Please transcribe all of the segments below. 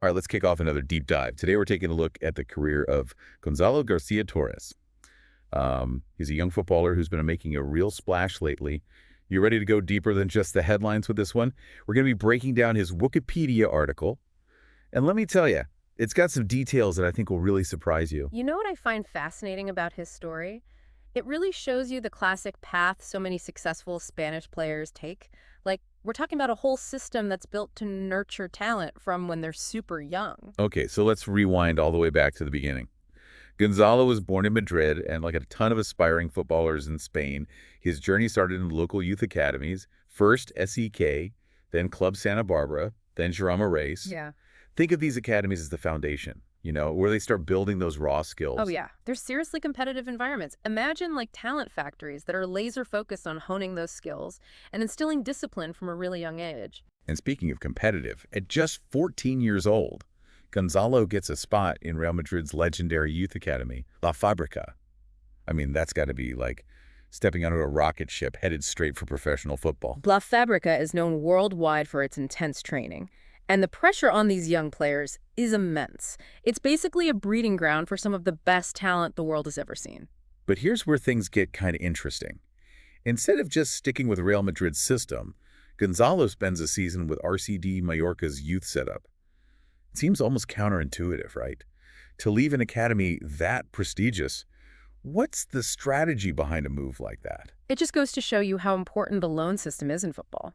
All right, let's kick off another deep dive. Today we're taking a look at the career of Gonzalo Garcia Torres. He's a young footballer who's been making a real splash lately. You ready to go deeper than just the headlines with this one? We're going to be breaking down his Wikipedia article. And let me tell you, it's got some details that I think will really surprise you. You know what I find fascinating about his story? It really shows you the classic path so many successful Spanish players take. Like, we're talking about a whole system that's built to nurture talent from when they're super young. Okay, so let's rewind all the way back to the beginning. Gonzalo was born in Madrid, and like a ton of aspiring footballers in Spain, his journey started in local youth academies, first SEK, then Club Santa Barbara, then Jarama Race. Yeah. Think of these academies as the foundation, where they start building those raw skills. Oh, yeah. They're seriously competitive environments. Imagine like talent factories that are laser focused on honing those skills and instilling discipline from a really young age. And speaking of competitive, at just 14 years old, Gonzalo gets a spot in Real Madrid's legendary youth academy, La Fábrica. I mean, that's got to be like stepping onto a rocket ship headed straight for professional football. La Fábrica is known worldwide for its intense training. And the pressure on these young players is immense. It's basically a breeding ground for some of the best talent the world has ever seen. But here's where things get kind of interesting. Instead of just sticking with Real Madrid's system, Gonzalo spends a season with RCD Mallorca's youth setup. It seems almost counterintuitive, right? To leave an academy that prestigious, what's the strategy behind a move like that? It just goes to show you how important the loan system is in football.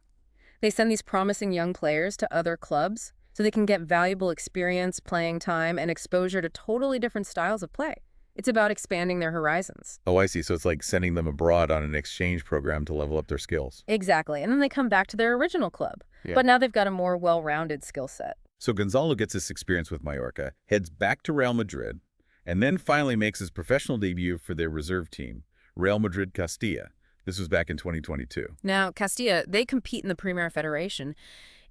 They send these promising young players to other clubs so they can get valuable experience, playing time, and exposure to totally different styles of play. It's about expanding their horizons. Oh, I see. So it's like sending them abroad on an exchange program to level up their skills. Exactly. And then they come back to their original club. Yeah. But now they've got a more well-rounded skill set. So Gonzalo gets this experience with Mallorca, heads back to Real Madrid, and then finally makes his professional debut for their reserve team, Real Madrid Castilla. This was back in 2022. Now, Castilla, they compete in the Primera Federation.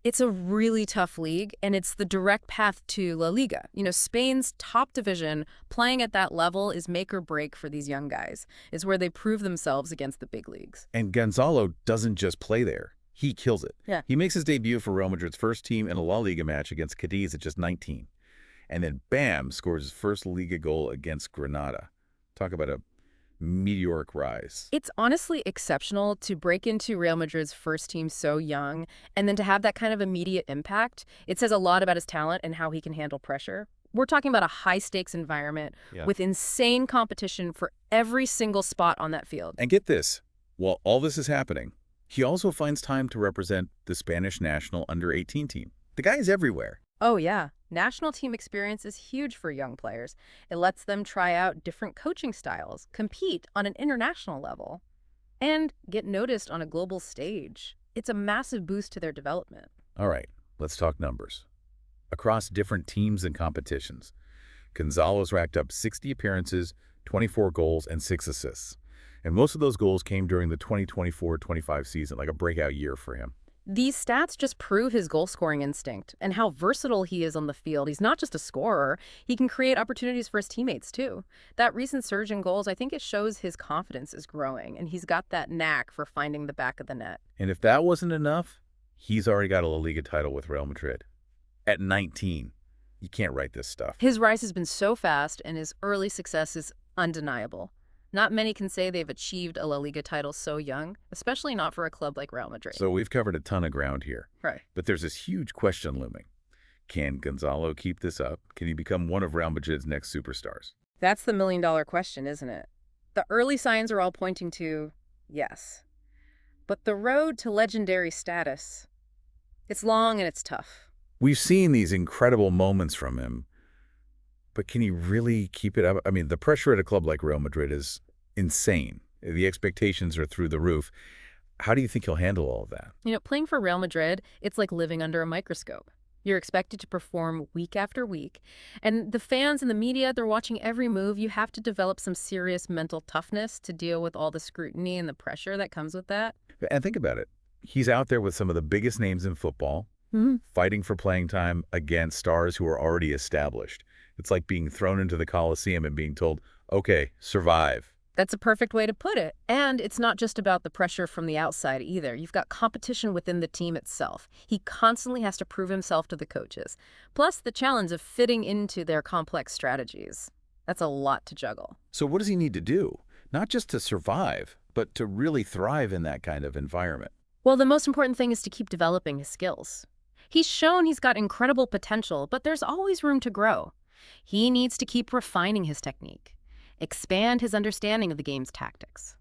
It's a really tough league, and it's the direct path to La Liga. Spain's top division, playing at that level is make or break for these young guys. It's where they prove themselves against the big leagues. And Gonzalo doesn't just play there. He kills it. Yeah. He makes his debut for Real Madrid's first team in a La Liga match against Cadiz at just 19. And then, bam, scores his first Liga goal against Granada. Talk about a meteoric rise. It's honestly exceptional to break into Real Madrid's first team so young and then to have that kind of immediate impact. It says a lot about his talent and how he can handle pressure. We're talking about a high-stakes environment with insane competition for every single spot on that field. And get this, while all this is happening, he also finds time to represent the Spanish national under-18 team. The guy is everywhere. Oh, yeah. National team experience is huge for young players. It lets them try out different coaching styles, compete on an international level, and get noticed on a global stage. It's a massive boost to their development. All right, let's talk numbers. Across different teams and competitions, Gonzalo's racked up 60 appearances, 24 goals, and 6 assists. And most of those goals came during the 2024-25 season, like a breakout year for him. These stats just prove his goal-scoring instinct and how versatile he is on the field. He's not just a scorer. He can create opportunities for his teammates, too. That recent surge in goals, I think it shows his confidence is growing, and he's got that knack for finding the back of the net. And if that wasn't enough, he's already got a La Liga title with Real Madrid. At 19. You can't write this stuff. His rise has been so fast, and his early success is undeniable. Not many can say they've achieved a La Liga title so young, especially not for a club like Real Madrid. So we've covered a ton of ground here. Right. But there's this huge question looming. Can Gonzalo keep this up? Can he become one of Real Madrid's next superstars? That's the million-dollar question, isn't it? The early signs are all pointing to yes. But the road to legendary status, it's long and it's tough. We've seen these incredible moments from him, but can he really keep it up? I mean, the pressure at a club like Real Madrid is insane. The expectations are through the roof. How do you think he'll handle all of that? Playing for Real Madrid, it's like living under a microscope. You're expected to perform week after week. And the fans and the media, they're watching every move. You have to develop some serious mental toughness to deal with all the scrutiny and the pressure that comes with that. And think about it. He's out there with some of the biggest names in football, fighting for playing time against stars who are already established. It's like being thrown into the Coliseum and being told, okay, survive. That's a perfect way to put it. And it's not just about the pressure from the outside either. You've got competition within the team itself. He constantly has to prove himself to the coaches. Plus the challenge of fitting into their complex strategies. That's a lot to juggle. So what does he need to do? Not just to survive, but to really thrive in that kind of environment. Well, the most important thing is to keep developing his skills. He's shown he's got incredible potential, but there's always room to grow. He needs to keep refining his technique, expand his understanding of the game's tactics,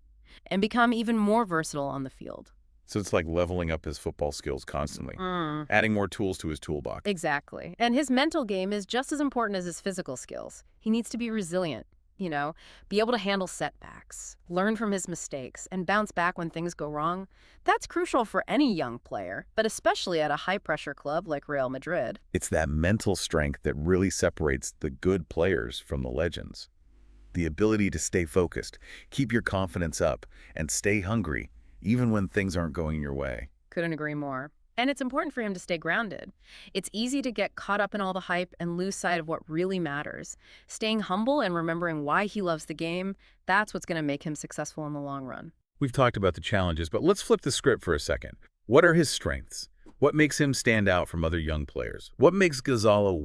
and become even more versatile on the field. So it's like leveling up his football skills constantly, Mm. adding more tools to his toolbox. Exactly. And his mental game is just as important as his physical skills. He needs to be resilient, be able to handle setbacks, learn from his mistakes, and bounce back when things go wrong. That's crucial for any young player, but especially at a high-pressure club like Real Madrid. It's that mental strength that really separates the good players from the legends. The ability to stay focused, keep your confidence up, and stay hungry, even when things aren't going your way. Couldn't agree more. And it's important for him to stay grounded. It's easy to get caught up in all the hype and lose sight of what really matters. Staying humble and remembering why he loves the game, that's what's going to make him successful in the long run. We've talked about the challenges, but let's flip the script for a second. What are his strengths? What makes him stand out from other young players? What makes Gonzalo?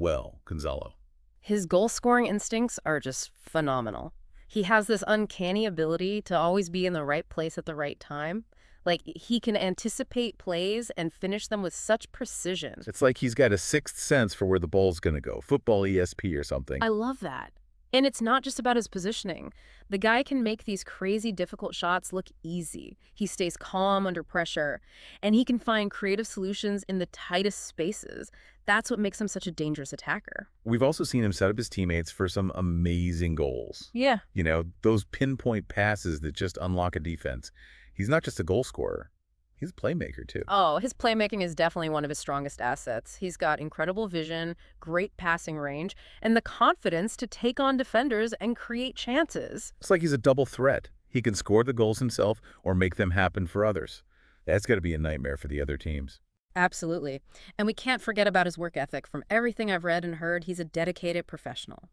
His goal-scoring instincts are just phenomenal. He has this uncanny ability to always be in the right place at the right time. Like, he can anticipate plays and finish them with such precision. It's like he's got a sixth sense for where the ball's going to go, football ESP or something. I love that. And it's not just about his positioning. The guy can make these crazy difficult shots look easy. He stays calm under pressure, and he can find creative solutions in the tightest spaces. That's what makes him such a dangerous attacker. We've also seen him set up his teammates for some amazing goals. Yeah. Those pinpoint passes that just unlock a defense. He's not just a goal scorer. He's a playmaker, too. Oh, his playmaking is definitely one of his strongest assets. He's got incredible vision, great passing range, and the confidence to take on defenders and create chances. It's like he's a double threat. He can score the goals himself or make them happen for others. That's got to be a nightmare for the other teams. Absolutely. And we can't forget about his work ethic. From everything I've read and heard, he's a dedicated professional,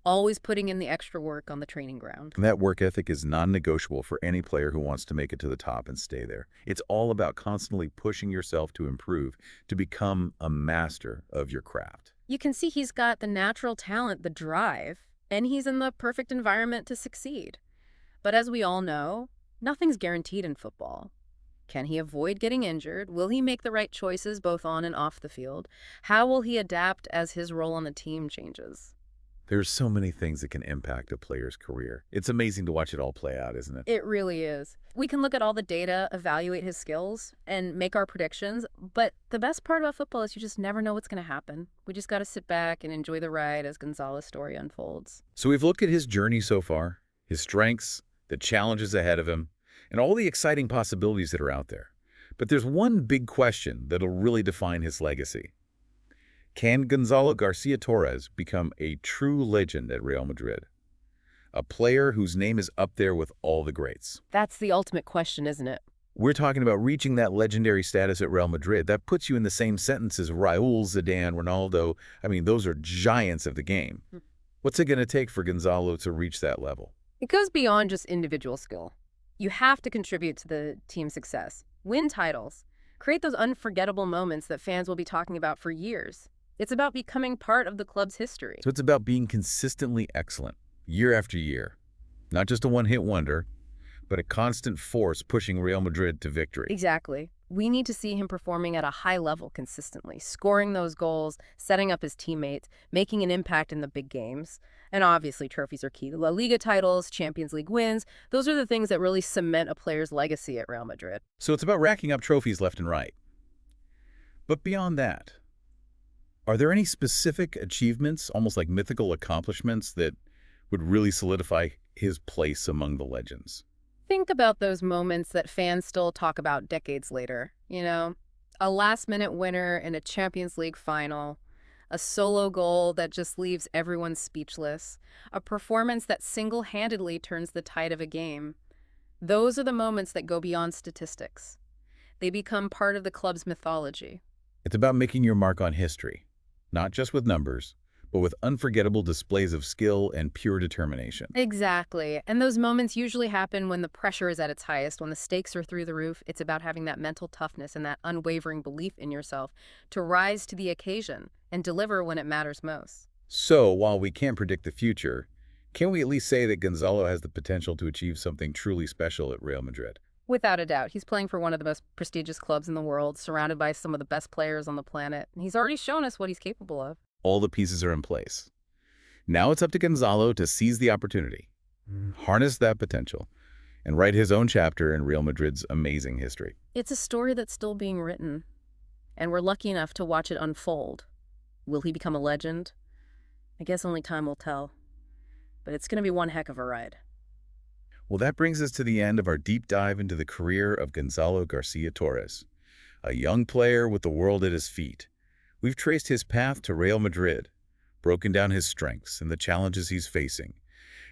always putting in the extra work on the training ground. And that work ethic is non-negotiable for any player who wants to make it to the top and stay there. It's all about constantly pushing yourself to improve, to become a master of your craft. You can see he's got the natural talent, the drive, and he's in the perfect environment to succeed. But as we all know, nothing's guaranteed in football. Can he avoid getting injured? Will he make the right choices both on and off the field? How will he adapt as his role on the team changes? There's so many things that can impact a player's career. It's amazing to watch it all play out, isn't it? It really is. We can look at all the data, evaluate his skills, and make our predictions, but the best part about football is you just never know what's going to happen. We just got to sit back and enjoy the ride as Gonzalo's story unfolds. So we've looked at his journey so far, his strengths, the challenges ahead of him, and all the exciting possibilities that are out there. But there's one big question that'll really define his legacy. Can Gonzalo Garcia Torres become a true legend at Real Madrid? A player whose name is up there with all the greats. That's the ultimate question, isn't it? We're talking about reaching that legendary status at Real Madrid. That puts you in the same sentence as Raul, Zidane, Ronaldo. I mean, those are giants of the game. What's it going to take for Gonzalo to reach that level? It goes beyond just individual skill. You have to contribute to the team's success, win titles, create those unforgettable moments that fans will be talking about for years. It's about becoming part of the club's history. So it's about being consistently excellent, year after year. Not just a one-hit wonder, but a constant force pushing Real Madrid to victory. Exactly. We need to see him performing at a high level consistently, scoring those goals, setting up his teammates, making an impact in the big games. And obviously, trophies are key. La Liga titles, Champions League wins, those are the things that really cement a player's legacy at Real Madrid. So it's about racking up trophies left and right. But beyond that, are there any specific achievements, almost like mythical accomplishments, that would really solidify his place among the legends? Think about those moments that fans still talk about decades later. A last-minute winner in a Champions League final, a solo goal that just leaves everyone speechless, a performance that single-handedly turns the tide of a game. Those are the moments that go beyond statistics. They become part of the club's mythology. It's about making your mark on history, not just with numbers, but with unforgettable displays of skill and pure determination. Exactly. And those moments usually happen when the pressure is at its highest, when the stakes are through the roof. It's about having that mental toughness and that unwavering belief in yourself to rise to the occasion and deliver when it matters most. So, while we can't predict the future, can we at least say that Gonzalo has the potential to achieve something truly special at Real Madrid? Without a doubt, he's playing for one of the most prestigious clubs in the world, surrounded by some of the best players on the planet. And he's already shown us what he's capable of. All the pieces are in place. Now it's up to Gonzalo to seize the opportunity, harness that potential, and write his own chapter in Real Madrid's amazing history. It's a story that's still being written, and we're lucky enough to watch it unfold. Will he become a legend? I guess only time will tell. But it's going to be one heck of a ride. Well, that brings us to the end of our deep dive into the career of Gonzalo Garcia Torres, a young player with the world at his feet. We've traced his path to Real Madrid, broken down his strengths and the challenges he's facing,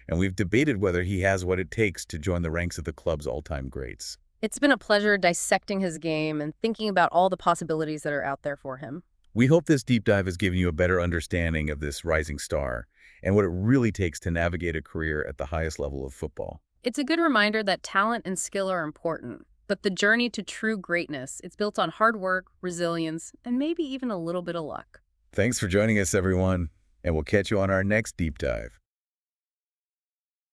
and we've debated whether he has what it takes to join the ranks of the club's all-time greats. It's been a pleasure dissecting his game and thinking about all the possibilities that are out there for him. We hope this deep dive has given you a better understanding of this rising star and what it really takes to navigate a career at the highest level of football. It's a good reminder that talent and skill are important, but the journey to true greatness, it's built on hard work, resilience, and maybe even a little bit of luck. Thanks for joining us, everyone, and we'll catch you on our next deep dive.